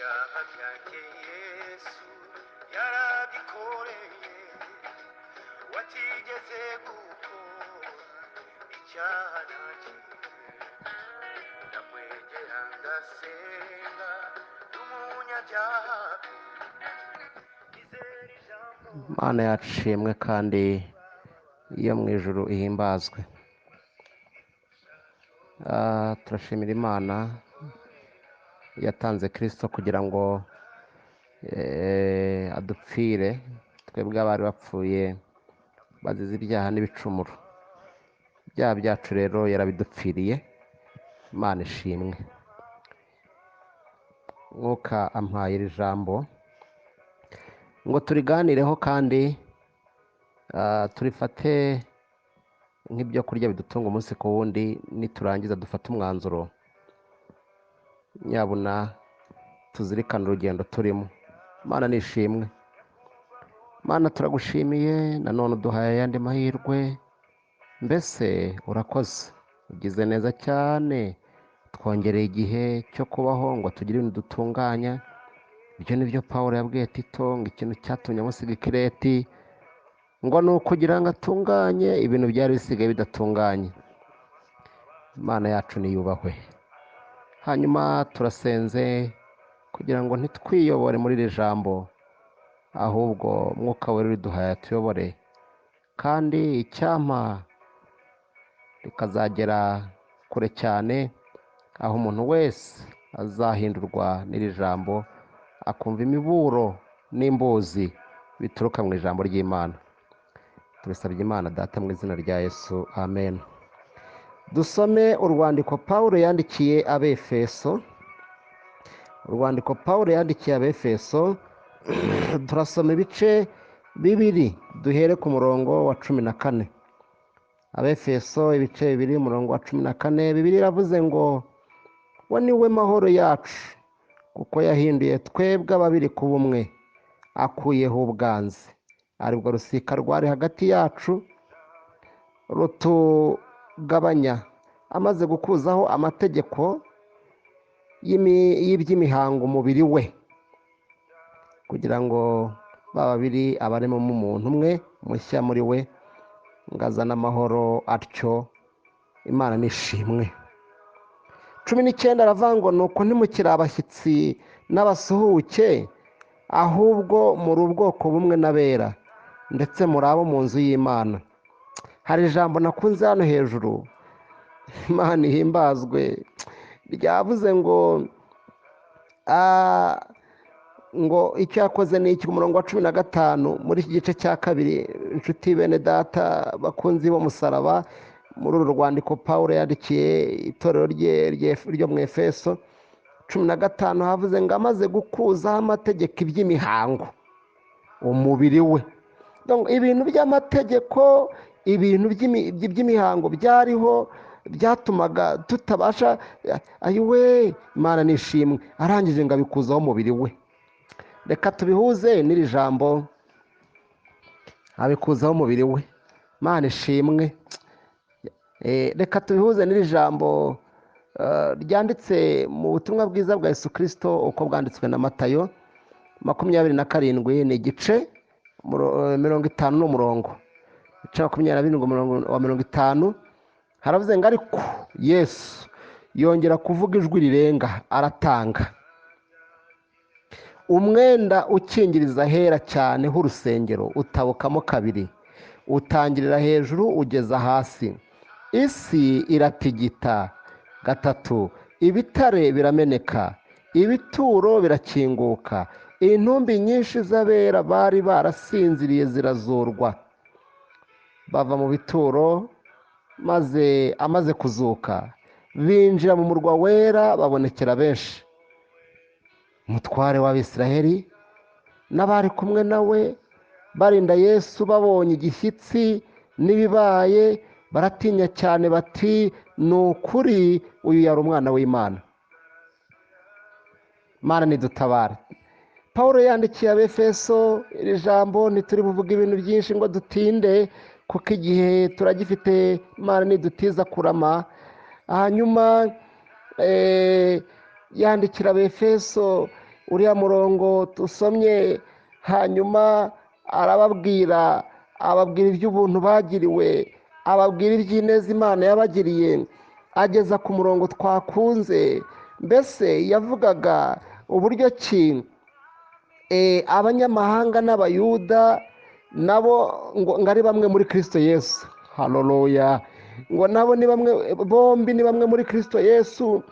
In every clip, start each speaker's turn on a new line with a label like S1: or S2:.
S1: ibyaha byanjye Yesu yarabikoreye, watigeze gukora icyaha na kimwe. Ndamwegera ngasenga n'umunyabyaha, izera ijambo. Mana yacu ishimwe kandi iyo mu ijuru ihimbazwe. Turashimira Imana yatanze Kristo kugira ngo adupfire twebwe abari bapfuye bazize ibyaha n'ibicumuro. Ibyaha byacu rero yarabidupfiriye. Imana ishimwe. Mwuka ampaye iri jambo ngo turiganireho kandi turifate nk'ibyo kurya bidutunga umunsi ku wundi. Niturangiza dufate umwanzuro, nyabuna tuzirikane urugendo turimo. Mana nishimwe. Mana turagushimiye, nanone uduhaye ayandi mahirwe. Mbese urakoze, ugize neza cyane, twongereye igihe cyo kubaho ngo tugire ibintu dutunganya. Ibyo ni byo Pawulo yabwiye Tito ngo ikintu cyatumye amusiga i Kireti ngo ni ukugira ngo atunganye ibintu byari bisigaye bidatunganye. Imana yacu niyubahwe. Hanyuma turasenze kugira ngo ntitwiyobore muri iri jambo, ahubwo Mwuka wera uriduhaye atuyobore, kandi icyampa rikazagera kure cyane, aho umuntu wese azahindurwa n'iri jambo, akumva imiburo n'imbuzi bituruka mu ijambo ry'Imana. Tubisabye Imana Data mu izina rya Yesu, amen. Dusome urwandiko Pawulo yandikiye Abefeso. Urwandiko Pawulo yandikiye Abefeso, turasoma ibice bibiri, duhere ku murongo wa 14. Abefeso ibice bibiri, umurongo wa 14. Bibiliya iravuze ngo we ni we mahoro yacu, kuko yahinduye twebwe ababiri kuba umwe, akuyeho ubwanzi, aribwo rusika rwari hagati yacu rutugabanya, amaze gukuzaho amategeko y'iby'imihango umubiri we, kugira ngo babiri abarimo mu muntu umwe mushya muri we, ngazana amahoro atyo. Imana nishimwe. 19 aravuga ngo nuko ntimukiri abashyitsi n'abasuhuke, ahubwo muri ubwoko bumwe n'abera, ndetse muri abo mu nzu y'Imana. Hari ijambo nakunze hano hejuru, Imana ihimbazwe, ryavuze ngo icyo yakoze ni iki. Umurongo wa 15 muri iki gice cya kabiri. Inshuti bene data bakunzi b'umusaraba, muri uru rwandiko Pawulo yandikiye itorero ryo mu Efeso 15 havuze ngo amaze gukuzaho amategeko iby'imihango umubiri we. Ibintu by'amategeko, ibintu by'imihango byariho byatumaga tutabasha, ayiwe Imana nishimwe, arangije ngo abikuzaho umubiri we. Reka tubihuze n'iri jambo, abikuzaho umubiri we. Imana ishimwe. Reka tubihuze n'iri jambo ryanditse mu butumwa bwiza bwa Yesu Kristo uko bwanditswe na Matayo 27, ni igice 50 n'umurongo 27 haravuze ngo ariko Yesu yongera kuvuga ijwi rirenga aratanga, umwenda ukingiriza ahera cyane h'urusengero utabukamo kabiri, utangirira hejuru ugeza hasi. Isi iratigita gatatu, ibitare birameneka, ibituro birakinguka, intumbi nyinshi z'abera bari barasinziriye zirazurwa, bava mu bituro. Maze amaze kuzuka, binjira mu murwa wera, babonekera benshi. Umutware w'Abisiraheli n'abari kumwe nawe barinda Yesu, babonye igishyitsi n'ibibaye, baratinya cyane bati, ni ukuri uyu yari umwana w'Imana. Mana nidutabare. Pawulo yandikiye Abefeso iri jambo, ntituri buvuga ibintu byinshi ngo dutinde, kuko igihe turagifite. Imana nidutiza kurama. Hanyuma yandikira Abefeso uriya murongo dusomye, hanyuma ababwira iby'ubuntu bagiriwe, ababwira iby'ineza Imana yabagiriye, ageza ku murongo twakunze. Mbese yavugaga uburyo ki abanyamahanga n'abayuda nabo ngo ari bamwe muri Kristo Yesu. Haleluya! ngo nabo ni bamwe, bombi ni bamwe muri Kristo Yesu.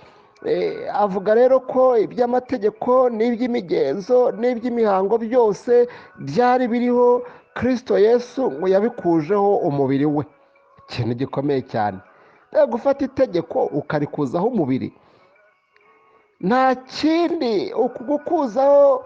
S1: Avuga rero ko iby'amategeko n'iby'imigenzo n'iby'imihango byose byari biriho, Kristo Yesu ngo yabikujeho umubiri we. Ikintu gikomeye cyane, gufata itegeko ukarikuzaho umubiri, nta kindi ukugukuzaho,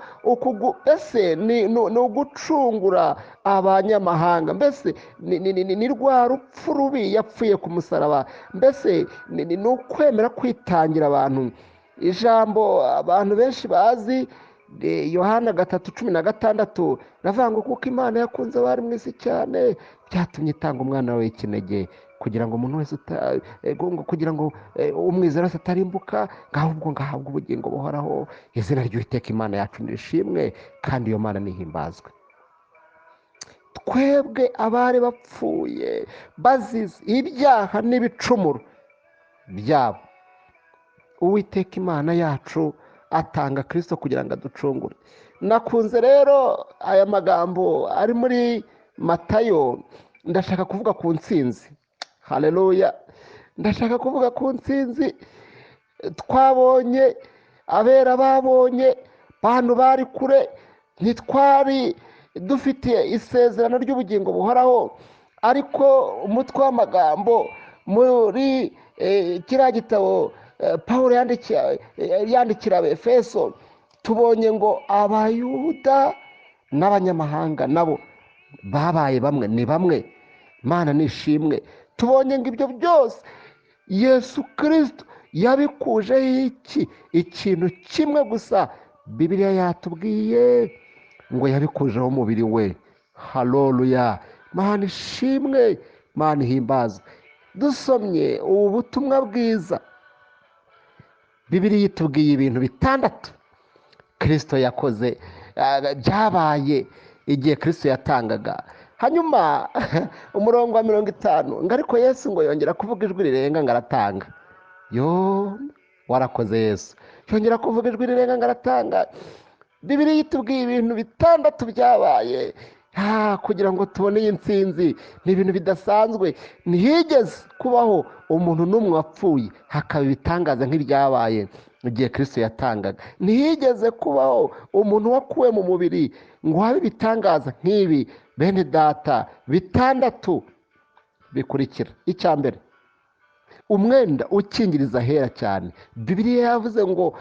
S1: mbese ni ugucungura abanyamahanga. Mbese ni rwa rupfu rubi yapfuye ku musaraba. Mbese ni ukwemera kwitangira abantu. Ijambo abantu benshi bazi, Yohana 3:16 ravuga ngo kuko Imana yakunze abari mu isi cyane byatumye itanga umwana we w'ikinege, kugira ngo umuntu wese kugira ngo umwizera wese atarimbuka, ahubwo ngo ahabwe ubugingo buhoraho. Izina ry'Uwiteka Imana yacu nishimwe, kandi iyo Mana nihimbazwe. Twebwe abari bapfuye bazize ibyaha n'ibicumuro byabo, Uwiteka Imana yacu atanga Kristo kugira ngo aducungure. Nakunze rero aya magambo ari muri Matayo. Ndashaka kuvuga ku ntsinzi. Haleluya! Ndashaka kuvuga ku ntsinzi twabonye, abera babonye, bantu bari kure, ntitwari dufitiye isezerano ry'ubugingo buhoraho. Ariko umutwe w'amagambo muri kiriya gitabo Pawulo yandikira Abefeso, tubonye ngo abayuda n'abanyamahanga nabo babaye bamwe, ni bamwe. Mana nishimwe. Tubonye ngo ibyo byose Yesu Kristo yabikujeho ikintu kimwe gusa. Bibiliya yatubwiye ngo yabikujeho umubiri we. Haleluya! Mana ishimwe, Mana ihimbazwe. Dusomye ubu butumwa bwiza, Bibiliya itubwiye ibintu 6 Kristo yakoze, byabaye igihe Kristo yatangaga. Hanyuma umurongo wa 50 ngo ariko Yesu ngo yongera kuvuga ijwi rirenga ngo aratanga. Warakoze Yesu. Yongera kuvuga ijwi rirenga ngo aratanga. Bibiliya itubwiye ibintu 6 byabaye kugira ngo tubone iyi ntsinzi. Ni ibintu bidasanzwe. Ntihigeze kubaho umuntu n'umwe wapfuye hakaba ibitangaza nk'ibyabaye igihe Kristo yatangaga. Ntihigeze kubaho umuntu wakuwe mu mubiri ngo habe ibitangaza nk'ibi. Bene data, 6 bikurikira. Icya mbere, umwenda ukingiriza ahera cyane. Bibiliya yavuze ngo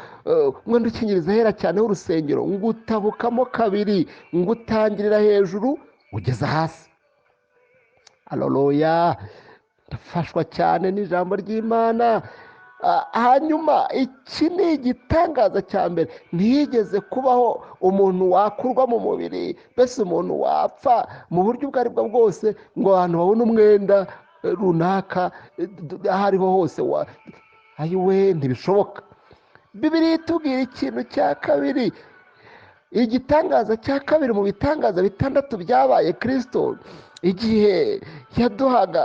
S1: umwenda ukingiriza ahera cyane w'urusengero ngo utabukamo kabiri, ngo utangirira hejuru ugeza hasi. Haleluya! Ndafashwa cyane n'ijambo ry'Imana. Hanyuma iki ni igitangaza cya mbere. Ntihigeze kubaho umuntu wakurwa mu mubiri, mbese umuntu wapfa mu buryo ubwo ari bwo bwose ngo abantu babone umwenda runaka aho ariho hose. Ayiwe, ntibishoboka. Bibiliya itubwira ikintu cya kabiri, igitangaza cya kabiri mu bitangaza 6 byabaye Kristo igihe yaduhaga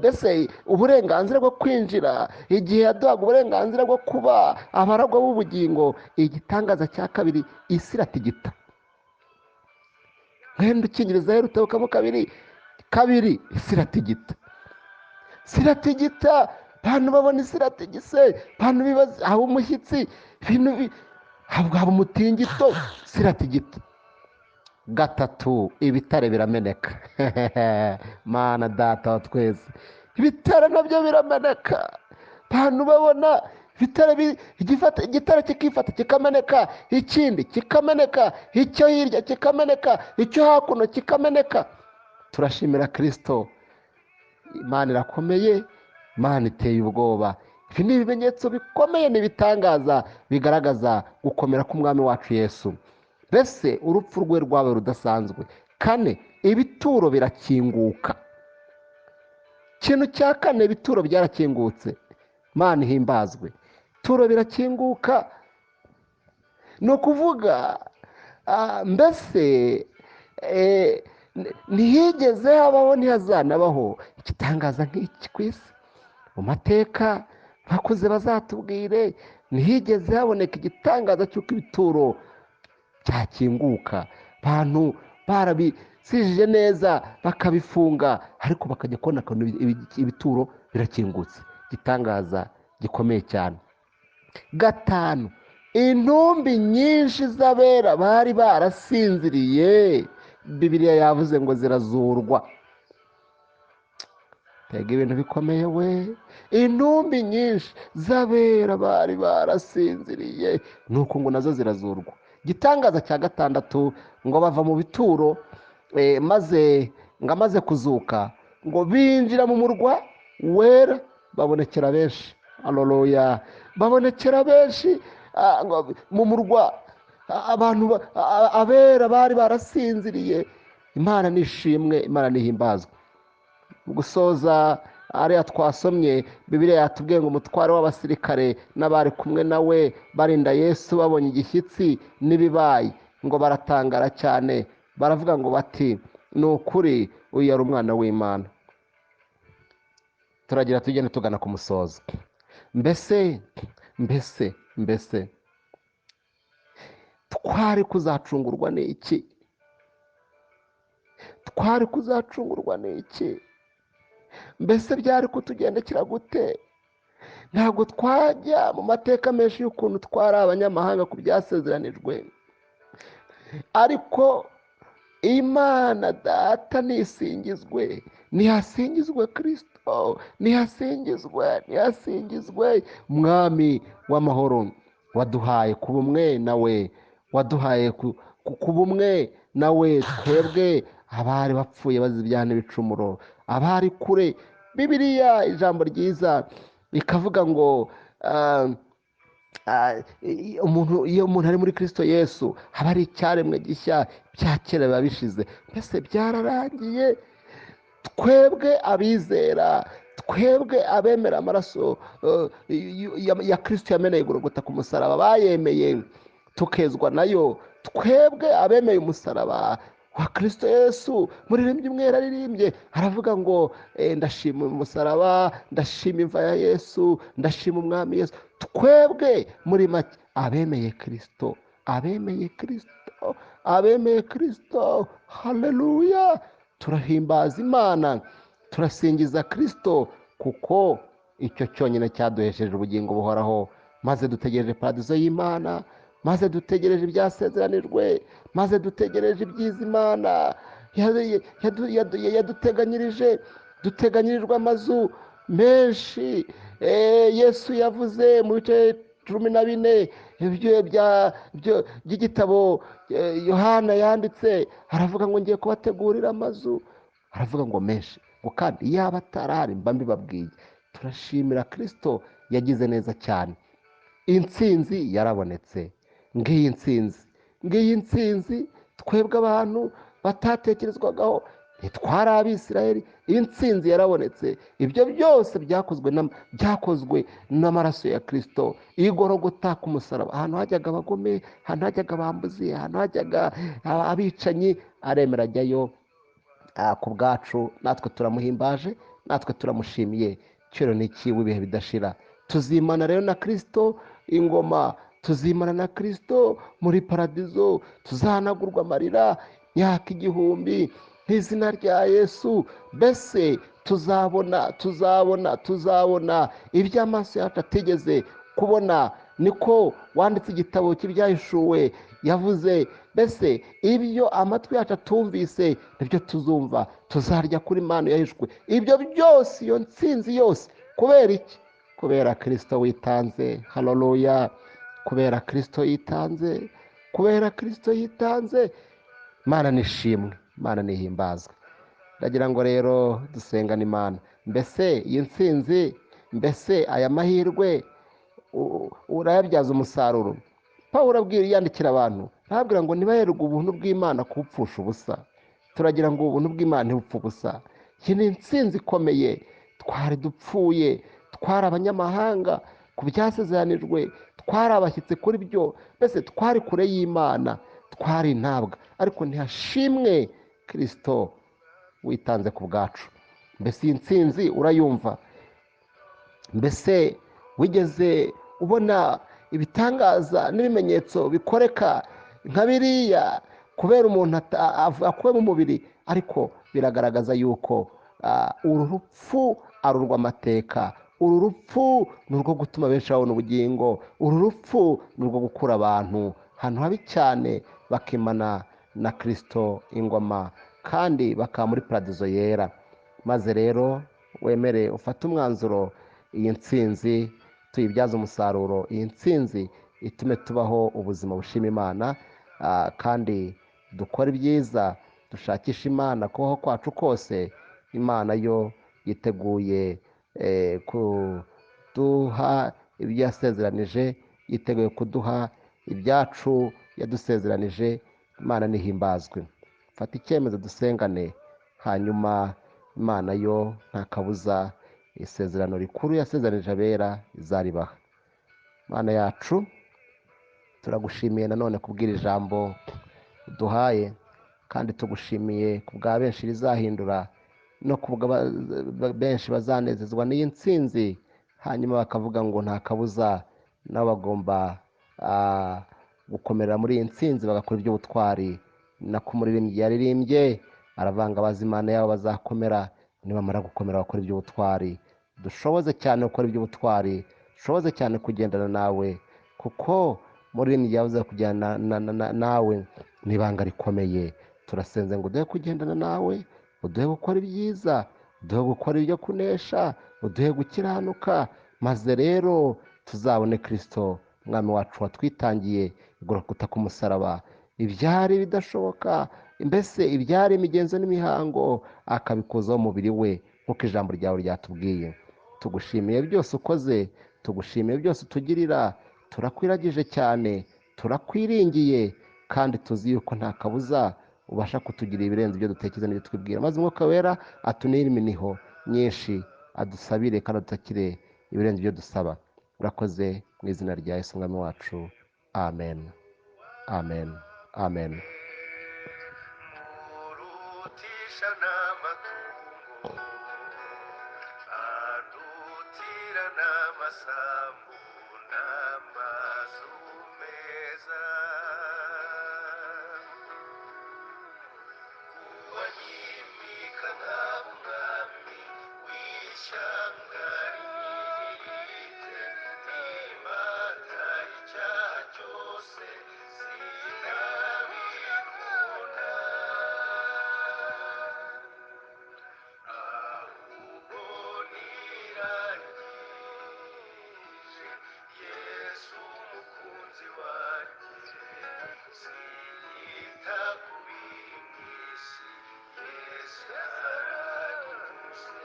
S1: mbese uburenganzira bwo kwinjira, igihe yaduhaga uburenganzira bwo kuba abaragwa b'ubugingo. Igitangaza cya kabiri, isi iratigita. Mwenda ukingiriza ahera utabukamo kabiri, isi iratigita. Siratigita, abantu babona isi iratigise, abantu bibaza haba umushyitsi, haba umutingito, siratigita. 3, ibitare birameneka. Mana data wa twese, ibitare nabyo birameneka. Abantu babona igitare kikifata kikameneka, ikindi kikameneka, icyo hirya kikameneka, icyo hakuno kikameneka. Turashimira Kristo. Imana irakomeye, Imana iteye ubwoba. Ibi ni ibimenyetso bikomeye n'ibitangaza bigaragaza gukomera k'umwami wacu Yesu. Mbese urupfu rwe rwawe rudasanzwe. 4, ibituro birakinguka. Ikintu cya 4, ibituro byarakingutse. Mana ihimbazwe. Ituro birakinguka. ni ukuvuga mbese ntihigeze habaho ntihazanabaho igitangaza nk'iki ku isi. Mu mateka bakuze bazatubwire, ntihigeze haboneka igitangaza cy'uko ibituro byakinguka, abantu barabisijije neza bakabifunga, ariko bakajya kubona ibituro birakingutse. Igitangaza gikomeye cyane. gatanu, intumbi nyinshi z'abera bari barasinziriye, Bibiliya yavuze ngo zirazurwa. Tega ibintu bikomeye we. Intumbi nyinshi z'abera bari barasinziriye, nuko ngo nazo zirazurwa. Igitangaza cya gatandatu, ngo bava mu bituro maze kuzuka, ngo binjira mu murwa wera, babonekera benshi. Haleluya. Babonekera benshi mu murwa, abantu abera bari barasinziriye. Imana nishimwe, Imana nihimbazwe. Gusoza ariya twasomye, Bibiliya yatubwiye ngo umutware w'abasirikare n'abari kumwe nawe barinda Yesu babonye igishyitsi n'ibibaye, ngo baratangara cyane, baravuga ngo bati ni ukuri uyu yari umwana w'Imana. Turagira tugende tugana ku musozo. Mbese twari kuzacungurwa n'iki? Twari kuzacungurwa n'iki? Mbese byari kutugendekera gute? Ntabwo twajya mu mateka menshi y'ukuntu twari abanyamahanga ku byasezeranijwe, ariko Imana Data nisingizwe, nihasingizwe Kristo, nihasingizwe Umwami w'amahoro, waduhaye kuba umwe nawe, waduhaye kuba umwe nawe, twebwe abari bapfuye bazibyaha n'ibicumuro, abari kure. Bibiliya ijambo ryiza rikavuga ngo iyo umuntu ari muri Kristo Yesu haba ari icyaremwe gishya, bya kera biba bishize. Mbese byararangiye. Twebwe abizera, twebwe abemera amaraso ya Kristo yameneye Golgotha ku musaraba, bayemeye tukezwa nayo, twebwe abemeye umusaraba wa Kristo Yesu. Muririmbyi umwe yararirimbye aravuga ngo ndashima umusaraba, ndashima imva ya Yesu, ndashima Umwami Yesu. Twebwe muri make abemeye Kristo, abemeye Kristo. Haleluya. Turahimbaza Imana, turasingiza Kristo, kuko icyo cyonyine cyaduhesheje ubugingo buhoraho, maze dutegereje paradizo y'Imana, maze dutegereje ibyasezeranijwe, maze dutegereje ibyiza Imana duteganyirijwe amazu menshi. Yesu yavuze mu bice 14 by'igitabo Yohana yanditse, aravuga ngo ngiye kubategurira amazu, aravuga ngo menshi, ngo kandi yaba atarahari mba mbibabwiye. Turashimira Kristo, yagize neza cyane. Intsinzi yarabonetse. Ngiyi intsinzi twebwe abantu batatekerezwagaho, ntitwari Abisirayeli. Intsinzi yarabonetse. Ibyo byose byakozwe n'amaraso ya Kristo, igorogota ku musaraba. Ahantu hajyaga abagome, ahantu hajyaga abambuzi, ahantu hajyaga abicanyi, aremera ajyayo ku bwacu. Natwe turamuhimbaje, natwe turamushimiye. Cyero ni iki w'ibihe bidashira. Tuzimana rero na Kristo ingoma, tuzimana na Kristo muri paradizo, tuzahanagurwa amarira myaka 1000 nk'izina rya Yesu. Mbese tuzabona ibyo amaso yacu atigeze kubona. Niko wanditse igitabo cy'ibyahishuwe yavuze. Mbese ibyo amatwi yacu atumvise nibyo tuzumva, tuzarya kuri Imana yahishwe. Ibyo byose, iyo ntsinzi yose, kubera iki? Kubera Kristo witanze. Haleluya. Kubera Kristo yitanze. Imana nishimwe, Imana nihimbazwe. Ndagira ngo rero dusengane Imana. Mbese iyi ntsinzi, mbese aya mahirwe urayabyaza umusaruro? Pawulo yandikira abantu, arababwira ngo ntibaherwe ubuntu bw'Imana kubupfusha ubusa. Turagira ngo ubuntu bw'Imana ntibupfe ubusa. Iyi ni intsinzi ikomeye. Twari dupfuye, twari abanyamahanga ku byasezeranijwe, twari abashyitsi kuri byo, mbese twari kure y'Imana, twari intabwa, ariko ntihashimwe Kristo witanze ku bwacu. Mbese iyi ntsinzi urayumva? Mbese wigeze ubona ibitangaza n'ibimenyetso bikoreka nka biriya, kubera umuntu akuwe mu mubiri, ariko biragaragaza yuko uru rupfu ari urw'amateka, uru rupfu ni urwo gutuma benshi babona ubugingo, uru rupfu ni urwo gukura abantu ahantu habi cyane bakimana na Kristo ingoma, kandi bakaba muri paradizo yera. Maze rero wemere ufate umwanzuro, iyi ntsinzi tuyibyaze umusaruro, iyi ntsinzi itume tubaho ubuzima bushima Imana, kandi dukore ibyiza, dushakisha Imana kubaho kwacu kose. Imana yo yiteguye kuduha ibyo yasezeranije, yiteguye kuduha ibyacu yadusezeranije. Imana nihimbazwe. Fata icyemezo dusengane, hanyuma Imana yo nta kabuza isezerano rikuru yasezeranije abera izaribaha. Mana yacu, turagushimiye nanone kubwira ijambo duhaye, kandi tugushimiye ku bwa benshi rizahindura, no ku bwa benshi bazanezezwa n'iyi ntsinzi, hanyuma bakavuga ngo nta kabuza nabo bagomba gukomera muri iyi ntsinzi, bagakora iby'ubutwari. nako umuririmbyi yaririmbye aravanga abazi Imana yabo bazakomera, nibamara gukomera bakora iby'ubutwari. Dushoboze cyane gukora iby'ubutwari, dushoboze cyane kugendana nawe, kuko muri iyi yavuze kujyana nawe ni ibanga rikomeye. Turasenze ngo uduhe kugendana nawe, uduhe gukora ibyiza, uduhe gukora ibyo kunesha, uduhe gukiranuka, maze rero tuzabone Kristo umwami wacu watwitangiye igorogota ku musaraba, ibyari bidashoboka, mbese ibyari imigenzo n'imihango, akabikuzaho umubiri we nk'uko ijambo ryawe ryatubwiye. Tugushimiye byose ukoze, tugushimiye byose utugirira, turakwiragije cyane, turakwiringiye, kandi tuzi yuko nta kabuza ubasha kutugira ibirenze ibyo dutekereza n'ibyo twibwira. Maze umwuka wera atunire iminiho myinshi, adusabire kandi adutakire ibirenze ibyo dusaba. Urakoze mu izina rya Yesu umwami wacu, amen, amen, amen.
S2: murutisha n'amatungo adutira n'amasambu n'amazu meza, uwanyimika nk'umwami w'ishyanga rinini, nimata icyaha cyose sinabikunda, ahubwo nirangije Yesu umukunzi wanjye, siyita ku biri mu isi, Yesu aranyuze,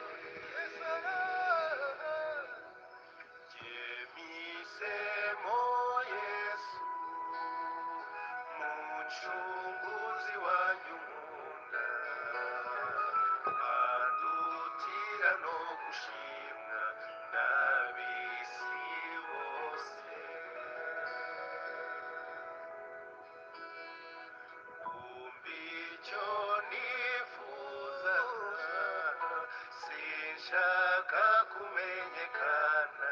S2: yemisemo Yesu mucunguzi wanjye unkunda, andutira no gushimwa n'ab'isi bose. Umva icyo nifuza, sinshaka kumenyekana,